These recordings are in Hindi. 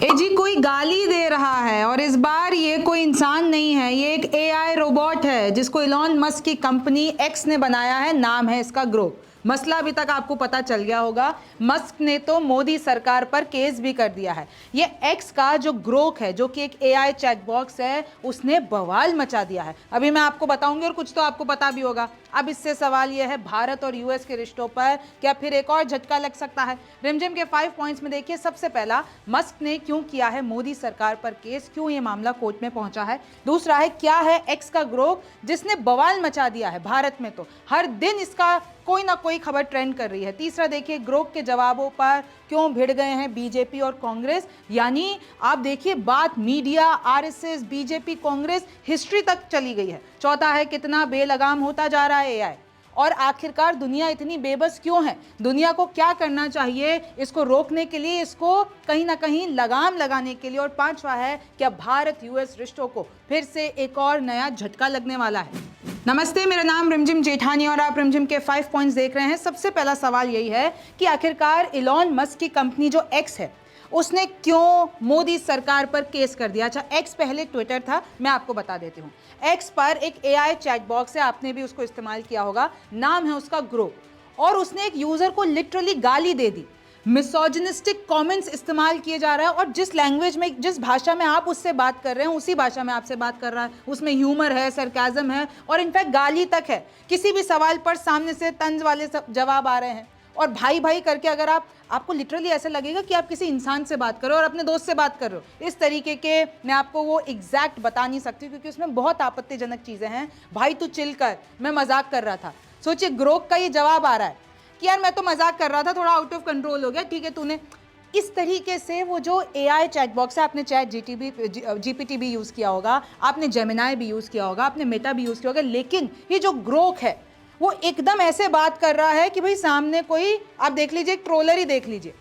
जी कोई गाली दे रहा है और इस बार ये कोई इंसान नहीं है, ये एक एआई रोबोट है जिसको इलॉन मस्क की कंपनी एक्स ने बनाया है। नाम है इसका ग्रोक। मसला अभी तक आपको पता चल गया होगा, मस्क ने तो मोदी सरकार पर केस भी कर दिया है। ये एक्स का जो ग्रोक है, जो कि एक एआई चैट बॉक्स है, उसने बवाल मचा दिया है। अभी मैं आपको बताऊंगी और कुछ तो आपको पता भी होगा। अब इससे सवाल यह है, भारत और यूएस के रिश्तों पर क्या फिर एक और झटका लग सकता है? रिमझिम के 5 पॉइंट्स में देखिए। सबसे पहला, मस्क ने क्यों किया है मोदी सरकार पर केस, क्यों ये मामला कोर्ट में पहुंचा है। दूसरा है, क्या है एक्स का ग्रोक जिसने बवाल मचा दिया है। भारत में तो हर दिन इसका कोई ना कोई खबर ट्रेंड कर रही है। तीसरा देखिए, ग्रोक के जवाबों पर क्यों भिड़ गए हैं बीजेपी और कांग्रेस। यानी आप देखिए, बात media, RSS, BJP, Congress, history तक चली गई है। चौथा है, कितना बेलगाम होता जा रहा है एआई, और आखिरकार दुनिया इतनी बेबस क्यों है, दुनिया को क्या करना चाहिए इसको रोकने के लिए, इसको कहीं ना कहीं लगाम लगाने के लिए। और पांचवा है, क्या भारत यूएस रिश्तों को फिर से एक और नया झटका लगने वाला है। नमस्ते, मेरा नाम रिमझिम जेठानी और आप रिमझिम के 5 पॉइंट्स देख रहे हैं। सबसे पहला सवाल यही है कि आखिरकार इलॉन मस्क की कंपनी जो एक्स है, उसने क्यों मोदी सरकार पर केस कर दिया। अच्छा, एक्स पहले ट्विटर था, मैं आपको बता देती हूँ। एक्स पर एक एआई चैट बॉक्स है, आपने भी उसको इस्तेमाल किया होगा, नाम है उसका ग्रो। और उसने एक यूजर को लिटरली गाली दे दी, मिसोजिनिस्टिक कमेंट्स इस्तेमाल किए जा रहा है, और जिस लैंग्वेज में, जिस भाषा में आप उससे बात कर रहे हैं, उसी भाषा में आपसे बात कर रहा है। उसमें ह्यूमर है, सरकाज़म है, और इनफैक्ट गाली तक है। किसी भी सवाल पर सामने से तंज वाले जवाब आ रहे हैं, और भाई भाई करके, अगर आपको लिटरली ऐसे लगेगा कि आप किसी इंसान से बात कर रहे हो और अपने दोस्त से बात कर रहे हो। इस तरीके के, मैं आपको वो एग्जैक्ट बता नहीं सकती क्योंकि उसमें बहुत आपत्तिजनक चीज़ें हैं। भाई तू चिल कर, मैं मजाक कर रहा था। सोचिए, ग्रोक का ये जवाब आ रहा है कि यार मैं तो मजाक कर रहा था, थोड़ा आउट ऑफ कंट्रोल हो गया, ठीक है तूने। इस तरीके से वो जो एआई चैट बॉक्स है, आपने चैट जीपीटी भी यूज़ किया होगा, आपने जेमिनाई भी यूज़ किया होगा, आपने मेटा भी यूज़ किया होगा, लेकिन ये जो ग्रोक है वो एकदम ऐसे बात कर रहा है कि भाई सामने कोई, आप देख लीजिए, एक ट्रोलर ही देख लीजिए।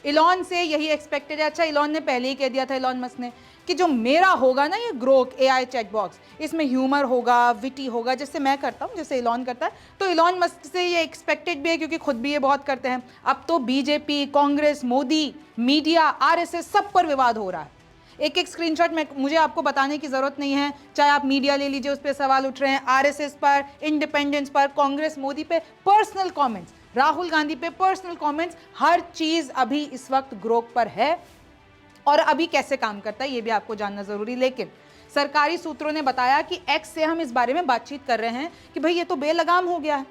इलॉन से यही एक्सपेक्टेड है। अच्छा, इलॉन ने पहले ही कह दिया था, इलॉन मस्क ने, कि जो मेरा होगा ना ये ग्रोक एआई चैट बॉक्स, इसमें ह्यूमर होगा, विटी होगा, जैसे मैं करता हूँ, जैसे इलॉन करता है। तो इलॉन मस्क से ये एक्सपेक्टेड भी है क्योंकि खुद भी ये बहुत करते हैं। अब तो BJP, Congress, Modi, media, RSS, सब पर विवाद हो रहा है। एक एक स्क्रीनशॉट में मुझे आपको बताने की जरूरत नहीं है। चाहे आप मीडिया ले लीजिए, उस पर सवाल उठ रहे हैं, आरएसएस पर, इंडिपेंडेंस पर, कांग्रेस, मोदी पे पर्सनल कमेंट्स, राहुल गांधी पे पर्सनल कमेंट्स, हर चीज अभी इस वक्त ग्रोक पर है। और अभी कैसे काम करता है ये भी आपको जानना जरूरी। लेकिन सरकारी सूत्रों ने बताया कि एक्स से हम इस बारे में बातचीत कर रहे हैं कि भाई ये तो बेलगाम हो गया है,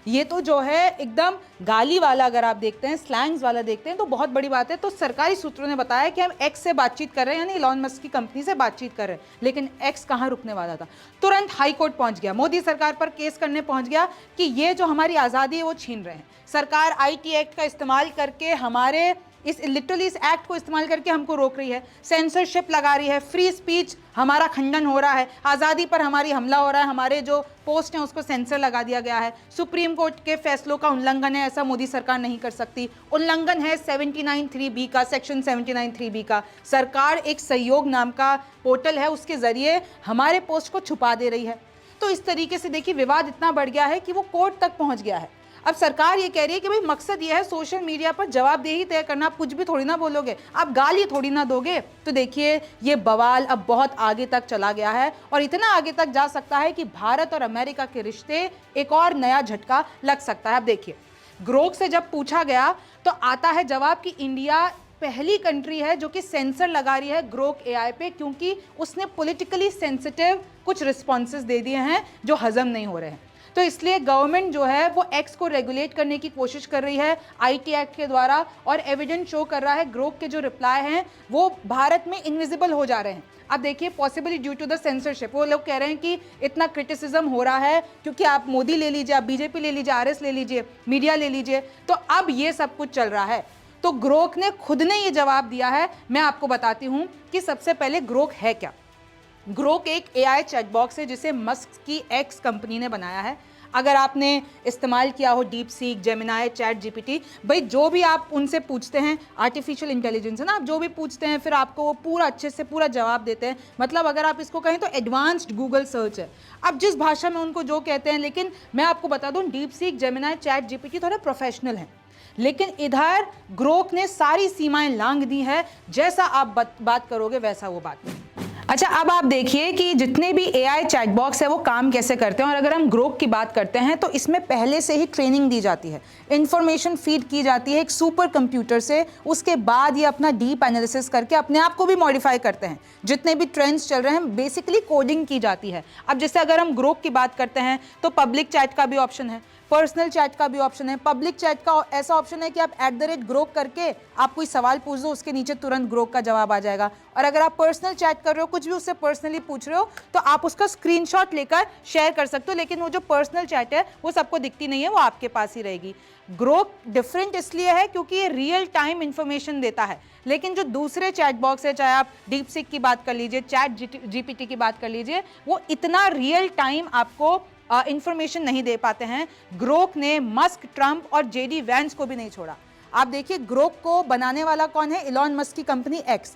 ये तो जो है एकदम गाली वाला, अगर आप देखते हैं, स्लैंग्स वाला देखते हैं, तो बहुत बड़ी बात है। तो सरकारी सूत्रों ने बताया कि हम एक्स से बातचीत कर रहे हैं, यानी इलॉन मस्क की कंपनी से बातचीत कर रहे हैं। लेकिन एक्स कहाँ रुकने वाला था, तुरंत हाई कोर्ट पहुंच गया, मोदी सरकार पर केस करने पहुंच गया कि ये जो हमारी आज़ादी है वो छीन रहे हैं। सरकार आईटी एक्ट का इस्तेमाल करके, हमारे इस लिटरली इस एक्ट को इस्तेमाल करके हमको रोक रही है, सेंसरशिप लगा रही है, फ्री स्पीच हमारा खंडन हो रहा है, आज़ादी पर हमारी हमला हो रहा है, हमारे जो पोस्ट हैं उसको सेंसर लगा दिया गया है। सुप्रीम कोर्ट के फैसलों का उल्लंघन है, ऐसा मोदी सरकार नहीं कर सकती। उल्लंघन है 79(3)(b) का, सेक्शन 79(3)(b) का। सरकार एक सहयोग नाम का पोर्टल है, उसके जरिए हमारे पोस्ट को छुपा दे रही है। तो इस तरीके से देखिए, विवाद इतना बढ़ गया है कि वो कोर्ट तक पहुंच गया है। अब सरकार ये कह रही है कि भाई मकसद ये है सोशल मीडिया पर जवाबदेही तय करना, आप कुछ भी थोड़ी ना बोलोगे, आप गाली थोड़ी ना दोगे। तो देखिए, ये बवाल अब बहुत आगे तक चला गया है, और इतना आगे तक जा सकता है कि भारत और अमेरिका के रिश्ते एक और नया झटका लग सकता है। अब देखिए, ग्रोक से जब पूछा गया तो आता है जवाब कि इंडिया पहली कंट्री है जो कि सेंसर लगा रही है ग्रोक एआई पे, क्योंकि उसने पॉलिटिकली सेंसिटिव कुछ रिस्पॉन्सेज दे दिए हैं जो हजम नहीं हो रहे हैं। तो इसलिए गवर्नमेंट जो है वो एक्स को रेगुलेट करने की कोशिश कर रही है आईटी एक्ट के द्वारा, और एविडेंस शो कर रहा है ग्रोक के जो रिप्लाई हैं वो भारत में इनविजिबल हो जा रहे हैं। अब देखिए, possibly due to the censorship, वो लोग कह रहे हैं कि इतना क्रिटिसिज्म हो रहा है क्योंकि आप मोदी ले लीजिए, आप बीजेपी ले लीजिए, आरएस ले लीजिए, मीडिया ले लीजिए, तो अब ये सब कुछ चल रहा है। तो ग्रोक ने खुद ने ये जवाब दिया है। मैं आपको बताती हूँ कि सबसे पहले ग्रोक है क्या। ग्रोक एक एआई चैट बॉक्स है जिसे मस्क की एक्स कंपनी ने बनाया है। अगर आपने इस्तेमाल किया हो deep seek, Gemini, chat GPT, भाई जो भी आप उनसे पूछते हैं, आर्टिफिशियल इंटेलिजेंस है ना, आप जो भी पूछते हैं फिर आपको वो पूरा अच्छे से पूरा जवाब देते हैं। मतलब अगर आप इसको कहें तो एडवांस्ड गूगल सर्च है, आप जिस भाषा में उनको जो कहते हैं। लेकिन मैं आपको बता दूं, deep seek, Gemini, chat GPT थोड़ा प्रोफेशनल है। लेकिन इधर ग्रोक ने सारी सीमाएं लांघ दी है, जैसा आप बात करोगे वैसा वो बात नहीं। अच्छा, अब आप देखिए कि जितने भी AI चैटबॉक्स है वो काम कैसे करते हैं। और अगर हम ग्रोक की बात करते हैं तो इसमें पहले से ही ट्रेनिंग दी जाती है, इंफॉर्मेशन फीड की जाती है एक सुपर कंप्यूटर से, उसके बाद ये अपना डीप एनालिसिस करके अपने आप को भी मॉडिफाई करते हैं। जितने भी ट्रेंड्स चल रहे हैं बेसिकली कोडिंग की जाती है। अब जैसे अगर हम ग्रोक की बात करते हैं तो पब्लिक चैट का भी ऑप्शन है, पर्सनल चैट का भी ऑप्शन है। पब्लिक चैट का ऐसा ऑप्शन है कि आप @ग्रोक करके आप कोई सवाल पूछ दो, उसके नीचे तुरंत ग्रोक का जवाब आ जाएगा। और अगर आप पर्सनल चैट कर रहे हो, कुछ भी उससे पर्सनली पूछ रहे हो, तो आप उसका स्क्रीनशॉट लेकर शेयर कर सकते हो, लेकिन वो जो पर्सनल चैट है वो सबको दिखती नहीं है, वो आपके पास ही रहेगी। ग्रोक डिफरेंट इसलिए है क्योंकि ये रियल टाइम इंफॉर्मेशन देता है, लेकिन जो दूसरे चैट बॉक्स है, चाहे आप डीपसीक की बात कर लीजिए, चैट GPT की बात कर लीजिए, वो इतना रियल टाइम आपको इंफॉर्मेशन नहीं दे पाते हैं। ग्रोक ने मस्क, ट्रंप और JD वैंस को भी नहीं छोड़ा। आप देखिए ग्रोक को बनाने वाला कौन है? इलॉन मस्क की कंपनी X।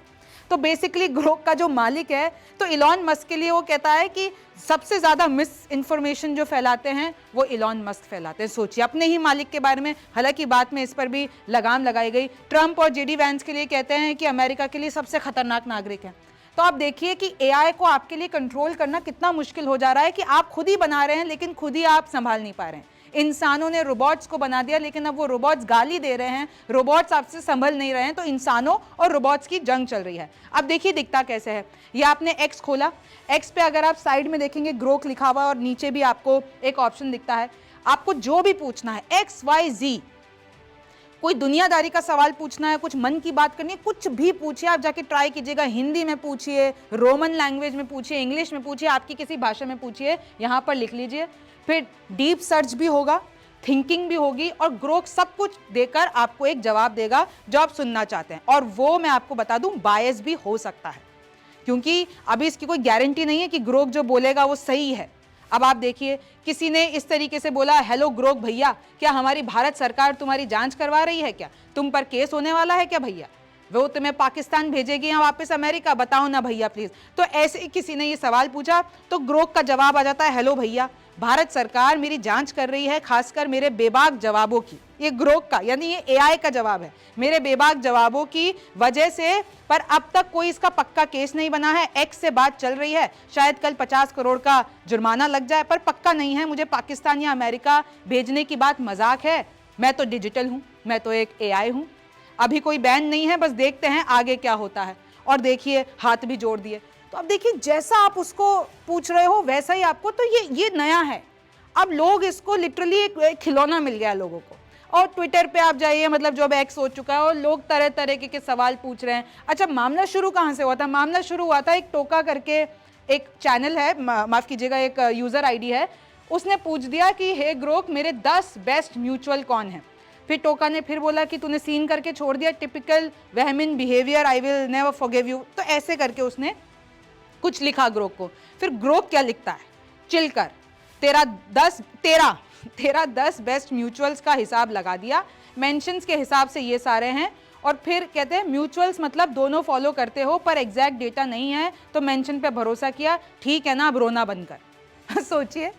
तो बेसिकली ग्रोक का जो मालिक है, तो इलॉन मस्क के लिए वो कहता है कि सबसे ज्यादा मिस इन्फॉर्मेशन जो फैलाते हैं वो इलॉन मस्क फैलाते हैं। सोचिए अपने ही मालिक के बारे में। हालांकि बाद में इस पर भी लगाम लगाई गई। ट्रंप और JD वैंस के लिए कहते हैं कि अमेरिका के लिए सबसे खतरनाक नागरिक है। तो आप देखिए कि AI को आपके लिए कंट्रोल करना कितना मुश्किल हो जा रहा है कि आप खुद ही बना रहे हैं लेकिन खुद ही आप संभाल नहीं पा रहे हैं। इंसानों ने रोबोट्स को बना दिया, लेकिन अब वो रोबोट्स गाली दे रहे हैं, रोबोट्स आपसे संभल नहीं रहे हैं, तो इंसानों और रोबोट्स की जंग चल रही है। अब देखिए दिखता कैसे है। ये आपने X खोला, X पे अगर आप साइड में देखेंगे ग्रोक लिखा हुआ है और नीचे भी आपको एक ऑप्शन दिखता है। आपको जो भी पूछना है XYZ, कोई दुनियादारी का सवाल पूछना है, कुछ मन की बात करनी है, कुछ भी पूछिए, आप जाके ट्राई कीजिएगा। हिंदी में पूछिए, रोमन लैंग्वेज में पूछिए, इंग्लिश में पूछिए, आपकी किसी भाषा में पूछिए, यहाँ पर लिख लीजिए। फिर डीप सर्च भी होगा, थिंकिंग भी होगी, और ग्रोक सब कुछ देकर आपको एक जवाब देगा जो आप सुनना चाहते हैं। और वो मैं आपको बता दूं, बायस भी हो सकता है, क्योंकि अभी इसकी कोई गारंटी नहीं है कि ग्रोक जो बोलेगा वो सही है। अब आप देखिए, किसी ने इस तरीके से बोला, हेलो ग्रोक भैया, क्या हमारी भारत सरकार तुम्हारी जांच करवा रही है क्या? तुम पर केस होने वाला है क्या भैया? वो तुम्हें पाकिस्तान भेजेगी या वापस अमेरिका? बताओ ना भैया प्लीज। तो ऐसे ही किसी ने ये सवाल पूछा तो ग्रोक का जवाब आ जाता है, हेलो भैया, भारत सरकार मेरी जांच कर रही है, खासकर मेरे बेबाक जवाबों की। ये ग्रोक का, यानी ये AI का जवाब है, मेरे बेबाक जवाबों की वजह से। पर अब तक कोई इसका पक्का केस नहीं बना है। X से बात चल रही है, शायद कल 50 करोड़ का जुर्माना लग जाए, पर पक्का नहीं है। मुझे पाकिस्तान या अमेरिका भेजने की बात मजाक है। मैं तो डिजिटल हूं, मैं तो एक AI हूं। अभी कोई बैन नहीं है, बस देखते हैं आगे क्या होता है। और देखिए हाथ भी जोड़ दिए। तो अब देखिए, जैसा आप उसको पूछ रहे हो वैसा ही आपको, तो ये नया है। अब लोग इसको लिटरली एक खिलौना मिल गया लोगों को। और ट्विटर पे आप जाइए, मतलब जो अब X हो चुका है, और लोग तरह तरह के सवाल पूछ रहे हैं। अच्छा, मामला शुरू कहाँ से हुआ था? मामला शुरू हुआ था, एक टोका करके एक चैनल है, माफ कीजिएगा, एक यूजर ID है, उसने पूछ दिया कि हे ग्रोक, मेरे 10 बेस्ट म्यूचुअल कौन है? फिर टोका ने फिर बोला कि तूने सीन करके छोड़ दिया, typical woman behaviour, I will never forgive you. तो ऐसे करके उसने कुछ लिखा ग्रोक को। फिर ग्रोक क्या लिखता है, चिल कर, तेरा 10 बेस्ट म्यूचुअल्स का हिसाब लगा दिया, मेंशंस के हिसाब से ये सारे हैं। और फिर कहते हैं म्यूचुअल्स मतलब दोनों फॉलो करते हो पर एग्जैक्ट डेटा नहीं है, तो मेंशन पे भरोसा किया, ठीक है ना, अब रोना बंद कर। सोचिए,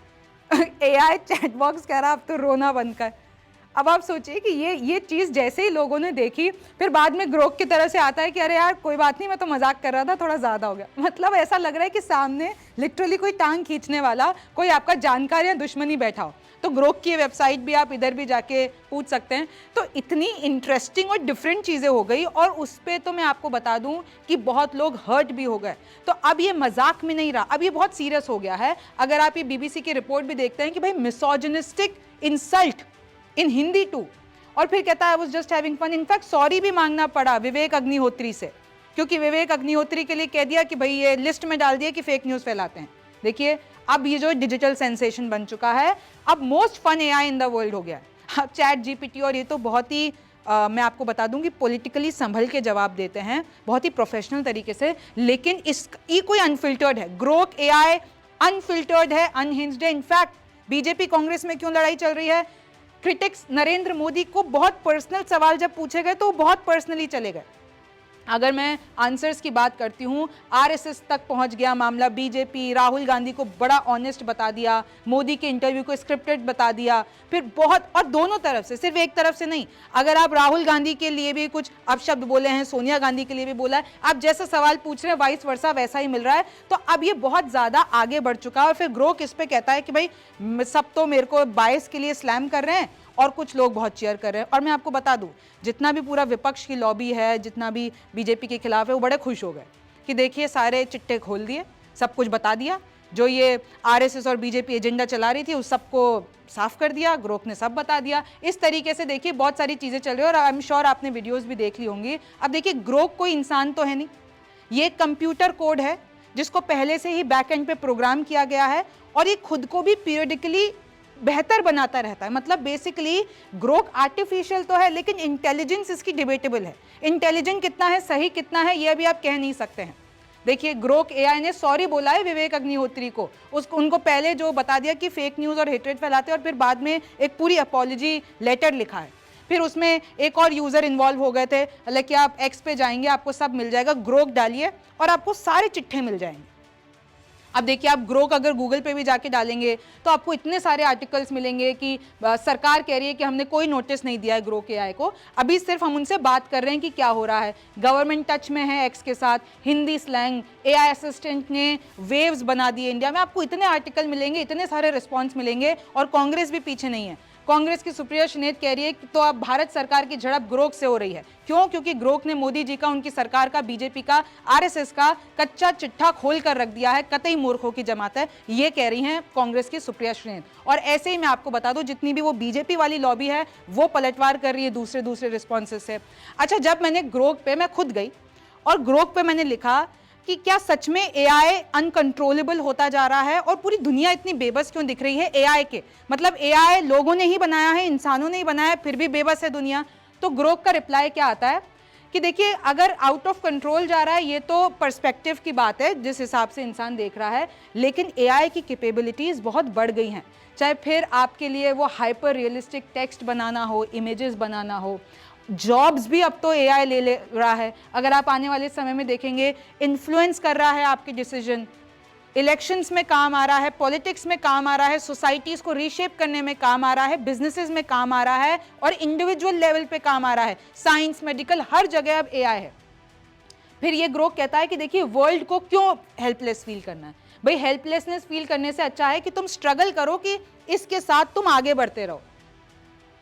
AI चैटबॉक्स कह रहा अब तो रोना बंद कर। अब आप सोचिए कि ये चीज़ जैसे ही लोगों ने देखी, फिर बाद में ग्रोक की तरह से आता है कि अरे यार कोई बात नहीं, मैं तो मजाक कर रहा था, थोड़ा ज़्यादा हो गया। मतलब ऐसा लग रहा है कि सामने लिटरली कोई टांग खींचने वाला, कोई आपका जानकार या दुश्मनी बैठा हो। तो ग्रोक की वेबसाइट भी आप इधर भी जाके पूछ सकते हैं। तो इतनी इंटरेस्टिंग और डिफरेंट चीज़ें हो गई, और उस पर तो मैं आपको बता दूं कि बहुत लोग हर्ट भी हो गए। तो अब ये मजाक में नहीं रहा, अब ये बहुत सीरियस हो गया है। अगर आप ये BBC की रिपोर्ट भी देखते हैं कि भाई misogynistic insult in Hindi too. और फिर कहता है I was just having fun. In fact sorry भी मांगना पड़ा विवेक अग्निहोत्री से, क्योंकि विवेक अग्निहोत्री के लिए कह दिया कि भाई ये लिस्ट में डाल दिया कि फेक न्यूज़ फैलाते हैं। देखिए अब ये जो डिजिटल सेंसेशन बन चुका है, अब most fun AI in the world हो गया है। अब चैट GPT, और ये तो बहुत ही मैं आपको बता दूं कि पॉलिटिकली संभल के जवाब देते हैं, बहुत ही प्रोफेशनल तरीके से। लेकिन ये कोई अनफिल्टर्ड है, ग्रोक AI अनफिल्टर्ड है, अनहिंज्ड है। इनफैक्ट BJP कांग्रेस में क्यों लड़ाई चल रही है? क्रिटिक्स नरेंद्र मोदी को बहुत पर्सनल सवाल जब पूछे गए तो वो बहुत पर्सनली चले गए। अगर मैं आंसर्स की बात करती हूँ, आरएसएस तक पहुँच गया मामला, बीजेपी राहुल गांधी को बड़ा ऑनेस्ट बता दिया, मोदी के इंटरव्यू को स्क्रिप्टेड बता दिया, फिर बहुत, और दोनों तरफ से, सिर्फ एक तरफ से नहीं। अगर आप राहुल गांधी के लिए भी कुछ अपशब्द बोले हैं, सोनिया गांधी के लिए भी बोला है, आप जैसा सवाल पूछ रहे हैं वाइस वर्सा वैसा ही मिल रहा है। तो अब ये बहुत ज़्यादा आगे बढ़ चुका है। और फिर ग्रोक इस पर कहता है कि भाई सब तो मेरे को बायस के लिए स्लैम कर रहे हैं और कुछ लोग बहुत चीयर कर रहे हैं। और मैं आपको बता दूं, जितना भी पूरा विपक्ष की लॉबी है, जितना भी बीजेपी के खिलाफ है, वो बड़े खुश हो गए कि देखिए सारे चिट्टे खोल दिए, सब कुछ बता दिया, जो ये आरएसएस और बीजेपी एजेंडा चला रही थी उस सबको साफ कर दिया, ग्रोक ने सब बता दिया। इस तरीके से देखिए बहुत सारी चीज़ें चल रही है और आई एम श्योर आपने वीडियोस भी देख ली होंगी। अब देखिए ग्रोक कोई इंसान तो है नहीं, ये कंप्यूटर कोड है जिसको पहले से ही बैक एंड पे प्रोग्राम किया गया है और ये खुद को भी पीरियडिकली बेहतर बनाता रहता है। मतलब बेसिकली ग्रोक आर्टिफिशियल तो है लेकिन इंटेलिजेंस इसकी डिबेटेबल है। इंटेलिजेंट कितना है, सही कितना है, ये अभी आप कह नहीं सकते हैं। देखिए ग्रोक एआई ने सॉरी बोला है विवेक अग्निहोत्री को, उनको पहले जो बता दिया कि फेक न्यूज़ और हेट्रेड फैलाते हैं, और फिर बाद में एक पूरी अपॉलॉजी लेटर लिखा है। फिर उसमें एक और यूज़र इन्वॉल्व हो गए थे, हालांकि आप एक्स पे जाएंगे आपको सब मिल जाएगा, ग्रोक डालिए और आपको सारे चिट्ठे मिल जाएंगे। अब देखिए आप ग्रोक अगर गूगल पे भी जाके डालेंगे तो आपको इतने सारे आर्टिकल्स मिलेंगे कि सरकार कह रही है कि हमने कोई नोटिस नहीं दिया है ग्रोक एआई को, अभी सिर्फ हम उनसे बात कर रहे हैं कि क्या हो रहा है। गवर्नमेंट टच में है एक्स के साथ, हिंदी स्लैंग, एआई असिस्टेंट ने वेव्स बना दिए इंडिया में, आपको इतने आर्टिकल मिलेंगे, इतने सारे रिस्पॉन्स मिलेंगे। और कांग्रेस भी पीछे नहीं है। कांग्रेस की सुप्रिया श्रीनेत कह रही है कि तो अब भारत सरकार की झड़प ग्रोक से हो रही है। क्यों? क्योंकि ग्रोक ने मोदी जी का, उनकी सरकार का, बीजेपी का, आरएसएस का कच्चा चिट्ठा खोल कर रख दिया है। कतई मूर्खों की जमात है, ये कह रही हैं कांग्रेस की सुप्रिया श्रीनेत। और ऐसे ही मैं आपको बता दूं, जितनी भी वो बीजेपी वाली लॉबी है वो पलटवार कर रही है दूसरे रिस्पॉन्सेस से। अच्छा, जब मैंने ग्रोक पे, मैं खुद गई और ग्रोक पे मैंने लिखा कि क्या सच में एआई अनकंट्रोलेबल होता जा रहा है और पूरी दुनिया इतनी बेबस क्यों दिख रही है एआई के, मतलब एआई लोगों ने ही बनाया है, इंसानों ने ही बनाया है, फिर भी बेबस है दुनिया। तो ग्रोक का रिप्लाई क्या आता है कि देखिए अगर आउट ऑफ कंट्रोल जा रहा है ये तो पर्सपेक्टिव की बात है, जिस हिसाब से इंसान देख रहा है, लेकिन एआई की कैपेबिलिटीज बहुत बढ़ गई हैं। चाहे फिर आपके लिए वो हाइपर रियलिस्टिक टेक्स्ट बनाना हो, इमेजेस बनाना हो, जॉब्स भी अब तो एआई ले रहा है। अगर आप आने वाले समय में देखेंगे, इन्फ्लुएंस कर रहा है आपके डिसीजन, इलेक्शंस में काम आ रहा है, पॉलिटिक्स में काम आ रहा है, सोसाइटीज को रीशेप करने में काम आ रहा है, बिजनेसेस में काम आ रहा है और इंडिविजुअल लेवल पे काम आ रहा है। साइंस, मेडिकल, हर जगह अब एआई है। फिर ये ग्रोक कहता है कि देखिए वर्ल्ड को क्यों हेल्पलेस फील करना है। भाई हेल्पलेसनेस फील करने से अच्छा है कि तुम स्ट्रगल करो, कि इसके साथ तुम आगे बढ़ते रहो।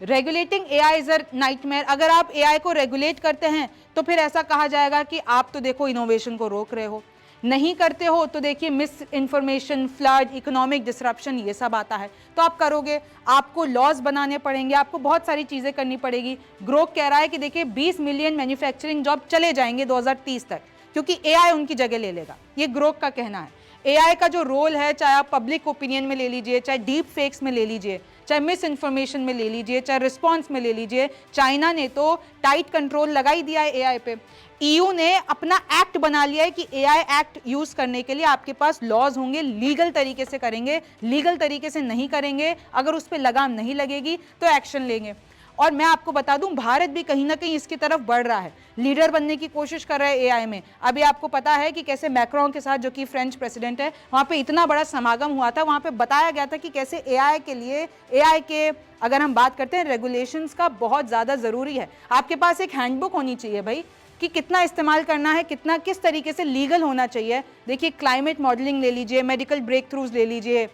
Regulating AI is a nightmare. अगर आप एआई को रेगुलेट करते हैं तो फिर ऐसा कहा जाएगा कि आप तो देखो इनोवेशन को रोक रहे हो, नहीं करते हो तो देखिए miss information, flood, economic disruption, ये सब आता है। तो आप करोगे, आपको लॉज बनाने पड़ेंगे, आपको बहुत सारी चीज़ें करनी पड़ेगी। ग्रोक कह रहा है कि देखिए 20 मिलियन मैन्युफैक्चरिंग जॉब चले जाएंगे 2030 तक, क्योंकि एआई उनकी जगह ले लेगा। ये ग्रोक का कहना है। एआई का जो रोल है, चाहे आप पब्लिक ओपिनियन में ले लीजिए, चाहे डीप फेक्स में ले लीजिए, चाहे मिस इन्फॉर्मेशन में ले लीजिए, चाहे रिस्पॉन्स में ले लीजिए, चाइना ने तो टाइट कंट्रोल लगा ही दिया है एआई पे। ईयू ने अपना एक्ट बना लिया है कि एआई एक्ट यूज करने के लिए आपके पास लॉज होंगे, लीगल तरीके से करेंगे, लीगल तरीके से नहीं करेंगे, अगर उस पर लगाम नहीं लगेगी तो एक्शन लेंगे। और मैं आपको बता दूं, भारत भी कहीं ना कहीं इसकी तरफ बढ़ रहा है, लीडर बनने की कोशिश कर रहा है एआई में। अभी आपको पता है कि कैसे मैक्रोन के साथ, जो कि फ्रेंच प्रेसिडेंट है, वहाँ पे इतना बड़ा समागम हुआ था, वहाँ पे बताया गया था कि कैसे एआई के लिए, एआई के अगर हम बात करते हैं रेगुलेशंस का बहुत ज़्यादा ज़रूरी है। आपके पास एक हैंडबुक होनी चाहिए भाई, कि कितना इस्तेमाल करना है, कितना किस तरीके से लीगल होना चाहिए। देखिए क्लाइमेट मॉडलिंग ले लीजिए, मेडिकल ब्रेक थ्रूज ले लीजिए,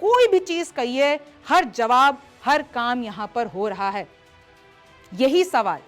कोई भी चीज़ कहिए, हर जवाब, हर काम यहाँ पर हो रहा है। यही सवाल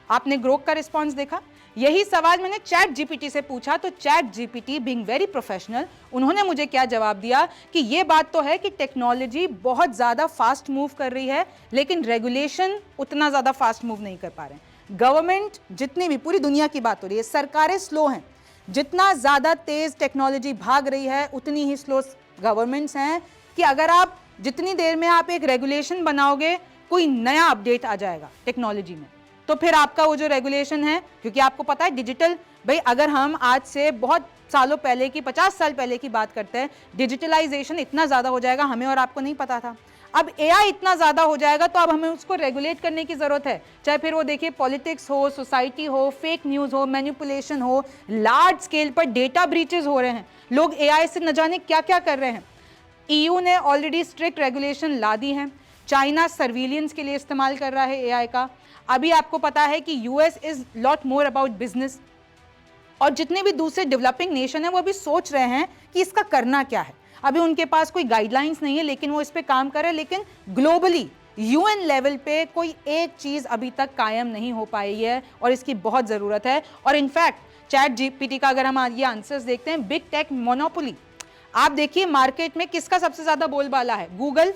आपने ग्रोक का रिस्पॉन्स देखा, यही सवाल मैंने चैट जीपीटी से पूछा, तो chat GPT being very professional, उन्होंने मुझे क्या जवाब दिया कि ये बात तो है कि टेक्नोलॉजी बहुत ज़्यादा फास्ट मूव कर रही है, लेकिन रेगुलेशन उतना ज़्यादा फास्ट मूव नहीं कर पा रहे हैं। गवर्नमेंट, जितनी भी, पूरी दुनिया की बात हो रही है, सरकारें स्लो हैं। जितना ज़्यादा तेज़ टेक्नोलॉजी भाग रही है उतनी ही स्लो गवर्नमेंट्स हैं। कि अगर आप जितनी देर में आप एक रेगुलेशन बनाओगे, कोई नया अपडेट आ जाएगा टेक्नोलॉजी में, तो फिर आपका वो जो रेगुलेशन है, क्योंकि आपको पता है डिजिटल, भाई अगर हम आज से बहुत सालों पहले की, 50 साल पहले की बात करते हैं, डिजिटलाइजेशन इतना ज़्यादा हो जाएगा, हमें और आपको नहीं पता था। अब एआई इतना ज्यादा हो जाएगा तो अब हमें उसको रेगुलेट करने की जरूरत है, चाहे फिर वो देखिए पॉलिटिक्स हो, सोसाइटी हो, फेक न्यूज हो, मैनिपुलेशन हो, लार्ज स्केल पर डेटा ब्रीचेस हो रहे हैं, लोग एआई से न जाने क्या क्या कर रहे हैं। ईयू ने ऑलरेडी स्ट्रिक्ट रेगुलेशन ला दी है, चाइना सर्विलियंस के लिए इस्तेमाल कर रहा है एआई का। अभी आपको पता है कि US is lot more about business, और जितने भी दूसरे डेवलपिंग नेशन है वो अभी सोच रहे हैं कि इसका करना क्या है। अभी उनके पास कोई गाइडलाइंस नहीं है, लेकिन वो इस पे काम कर रहे हैं। लेकिन ग्लोबली यूएन लेवल पे कोई एक चीज अभी तक कायम नहीं हो पाई है और इसकी बहुत जरूरत है। और इनफैक्ट चैट जीपीटी का अगर हम ये आंसर्स देखते हैं, बिग टेक मोनोपोली, आप देखिए मार्केट में किसका सबसे ज्यादा बोलबाला है? Google,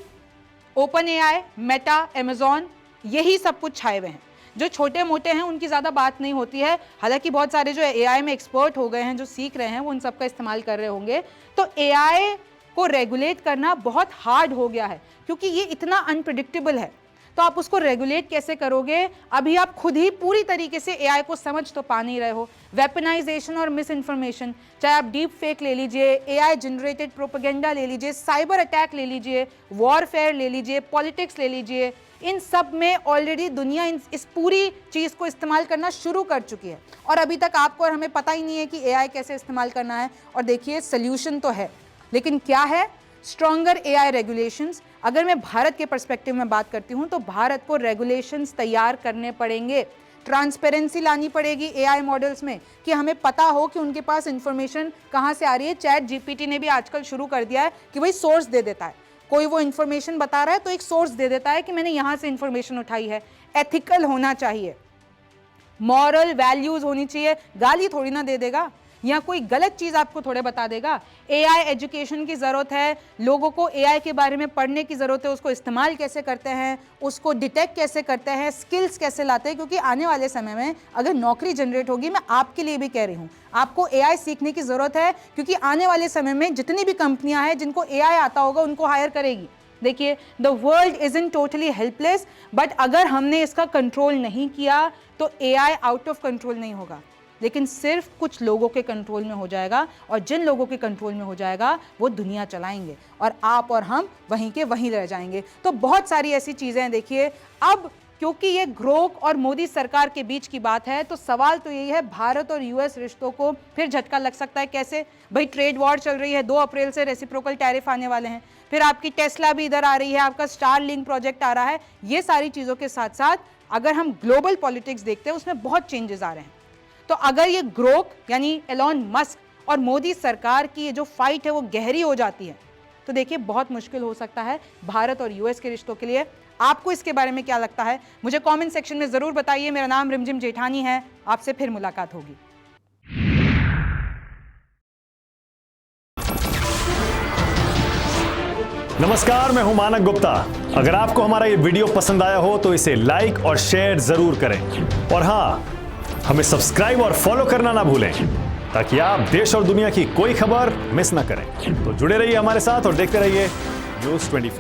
open AI, Meta, Amazon, यही सब कुछ छाए हुए हैं। जो छोटे मोटे हैं उनकी ज़्यादा बात नहीं होती है। हालांकि बहुत सारे जो एआई में एक्सपर्ट हो गए हैं, जो सीख रहे हैं, वो उन सब का इस्तेमाल कर रहे होंगे। तो एआई को रेगुलेट करना बहुत हार्ड हो गया है, क्योंकि ये इतना अनप्रिडिक्टेबल है। तो आप उसको रेगुलेट कैसे करोगे? अभी आप खुद ही पूरी तरीके से एआई को समझ तो पा नहीं रहे हो। वेपनाइजेशन और मिस इन्फॉर्मेशन, चाहे आप डीप फेक ले लीजिए, एआई जनरेटेड प्रोपेगेंडा ले लीजिए, साइबर अटैक ले लीजिए, वॉरफेयर ले लीजिए, पॉलिटिक्स ले लीजिए, इन सब में ऑलरेडी दुनिया इस पूरी चीज को इस्तेमाल करना शुरू कर चुकी है। और अभी तक आपको और हमें पता ही नहीं है कि एआई कैसे इस्तेमाल करना है। और देखिए सोल्यूशन तो है, लेकिन क्या है? Stronger AI regulations. अगर मैं भारत के पर्सपेक्टिव में बात करती हूं तो भारत को रेगुलेशंस तैयार करने पड़ेंगे, ट्रांसपेरेंसी लानी पड़ेगी एआई मॉडल्स में, कि हमें पता हो कि उनके पास इंफॉर्मेशन कहां से आ रही है। चैट जीपीटी ने भी आजकल शुरू कर दिया है कि भाई सोर्स दे देता है, कोई वो इंफॉर्मेशन बता रहा है तो एक सोर्स दे देता है कि मैंने यहां से इंफॉर्मेशन उठाई है। एथिकल होना चाहिए, मॉरल वैल्यूज होनी चाहिए। गाली थोड़ी ना दे देगा या कोई गलत चीज आपको थोड़े बता देगा। एआई एजुकेशन की जरूरत है, लोगों को एआई के बारे में पढ़ने की जरूरत है, उसको इस्तेमाल कैसे करते हैं, उसको डिटेक्ट कैसे करते हैं, स्किल्स कैसे लाते हैं। क्योंकि आने वाले समय में अगर नौकरी जनरेट होगी, मैं आपके लिए भी कह रही हूं, आपको एआई सीखने की जरूरत है, क्योंकि आने वाले समय में जितनी भी कंपनियां हैं जिनको एआई आता होगा उनको हायर करेगी। देखिए, the world isn't totally helpless, but अगर हमने इसका कंट्रोल नहीं किया तो एआई आउट ऑफ कंट्रोल नहीं होगा, लेकिन सिर्फ कुछ लोगों के कंट्रोल में हो जाएगा। और जिन लोगों के कंट्रोल में हो जाएगा वो दुनिया चलाएंगे, और आप और हम वहीं के वहीं रह जाएंगे। तो बहुत सारी ऐसी चीजें हैं। देखिए, अब क्योंकि ये ग्रोक और मोदी सरकार के बीच की बात है, तो सवाल तो यही है, भारत और यूएस रिश्तों को फिर झटका लग सकता है। कैसे? भाई ट्रेड वॉर चल रही है, 2 अप्रैल से रेसिप्रोकल टैरिफ आने वाले हैं, फिर आपकी टेस्ला भी इधर आ रही है, आपका स्टारलिंक प्रोजेक्ट आ रहा है। ये सारी चीजों के साथ साथ अगर हम ग्लोबल पॉलिटिक्स देखते हैं, उसमें बहुत चेंजेस आ रहे हैं। तो अगर ये ग्रोक यानी एलॉन मस्क और मोदी सरकार की ये जो फाइट है वो गहरी हो जाती है, तो देखिए बहुत मुश्किल हो सकता है भारत और यूएस के रिश्तों के लिए। आपको इसके बारे में क्या लगता है, मुझे कमेंट सेक्शन में जरूर बताइए। मेरा नाम रिमझिम जेठानी है, आपसे फिर मुलाकात होगी। नमस्कार, मैं हूं मानक गुप्ता। अगर आपको हमारा ये वीडियो पसंद आया हो तो इसे लाइक और शेयर जरूर करें, और हां, हमें सब्सक्राइब और फॉलो करना ना भूलें, ताकि आप देश और दुनिया की कोई खबर मिस ना करें। तो जुड़े रहिए हमारे साथ और देखते रहिए न्यूज़ 24।